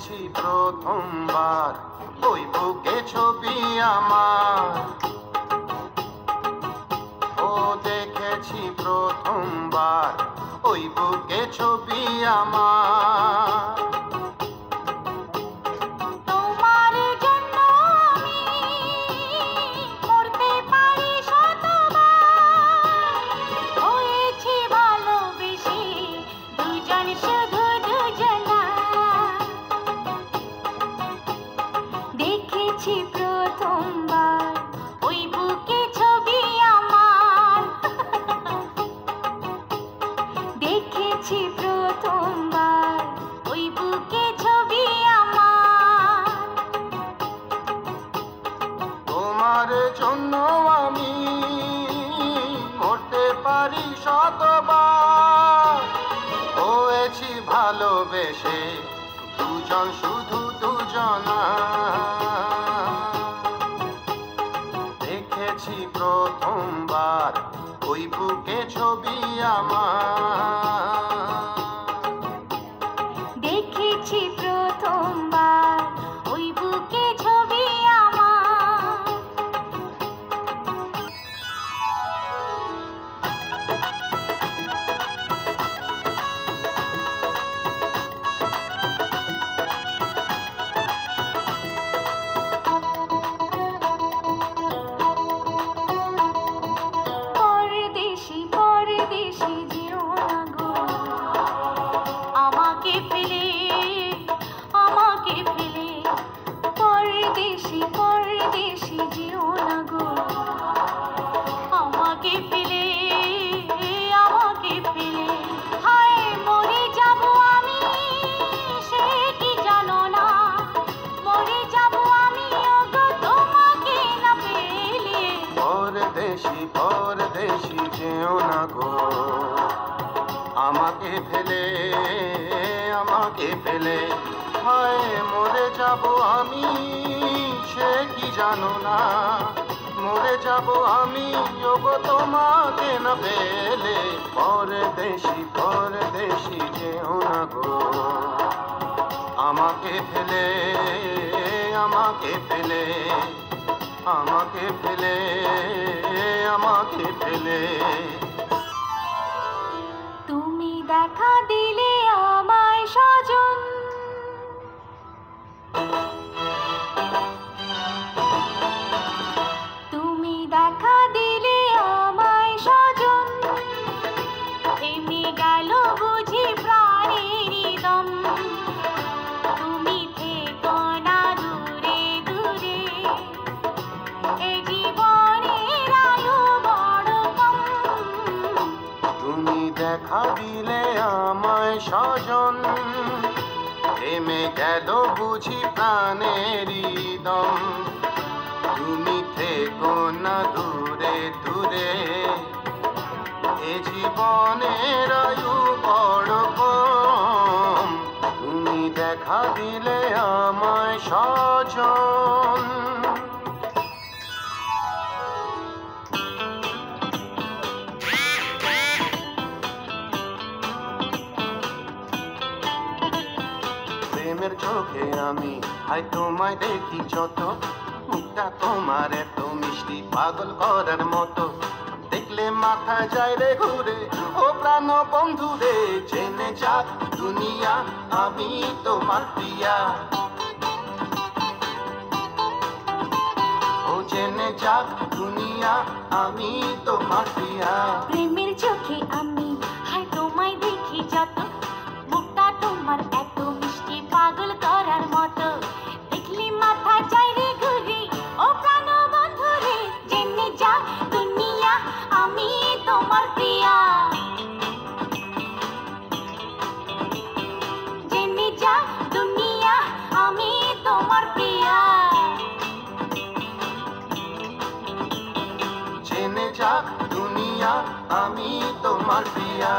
দেখেছি প্রথমবার ওই বুকে ছবি আমার, ও দেখেছি প্রথমবার ওই বুকে ছবি আমার। দেখেছি প্রথমবার ওই বুকে ছবি আমার, দেখেছি প্রথমবার ওই বুকে ছবি আমার। তোমার জন্য আমি মরতে পারি শতবার, হয়েছি ভালোবেসে দুজন শুধু দুজনা। দেখেছি প্রথমবার ওই বুকে ছবি আমার, দেখেছি প্রথমবার ওই বুকে ছবি আমার। পরদেশি পরদেশি যেও না গো, আমাকে ফেলে আমাকে ফেলে। পরদেশি পরদেশি যেও না গো, আমাকে ফেলে আমাকে ফেলে। হায় মরে যাব আমি, সে কি জানো না, মরে যাব আমি ওগো তোমাকে না পেলে। পরদেশি পরদেশি যেও না গো, আমাকে ফেলে আমাকে ফেলে। হায় মরে যাব আমি, সে কি জানো না, মরে যাব আমি ওগো তোমাকে না পেলে। পরদেশি পরদেশি যেও না গো, আমাকে ফেলে আমাকে ফেলে, আমাকে ফেলে আমাকে ফেলে। তুমি দেখা দিলে আমায় সজন, তুমি দেখা দিলে আমায় সজন। থেমে গেল বুঝি প্রাণের দম, তুমি থেকো না দূরে দূরে। এ জীবনের আয়ু বড় কম, তুমি দেখা দিলে আমায় সজন। থেমে গেল বুঝি প্রাণেরই দম, তুমি থেকো না দূরে দূরে। এ জীবনের আয়ু বড় কম, তুমি দেখা দিলে আমায় সজন। প্রেমের চোখে আমি হাই তোমায় দেখি যত, মুখটা তোমার এত মিষ্টি পাগল করার মতো। দেখলে মাথা যায় রে ঘুরে ও প্রাণ বন্ধু রে। জেনে যাক দুনিয়া আমি তোমার প্রিয়া, ও জেনে যাক দুনিয়া আমি তোমার প্রিয়া। প্রেমের চোখে আমি হাই তোমায় দেখি যত, মুখটা তোমার এত মিষ্টি পাগল করার মতো। দেখলি মাথা যায় রে ঘুরে ও প্রাণ বন্ধু রে। জেনে যা দুনিয়া আমি তোমার প্রিয়া, জেনে যা দুনিয়া আমি তোমার প্রিয়া। জেনে যাক দুনিয়া আমি তোমার প্রিয়া।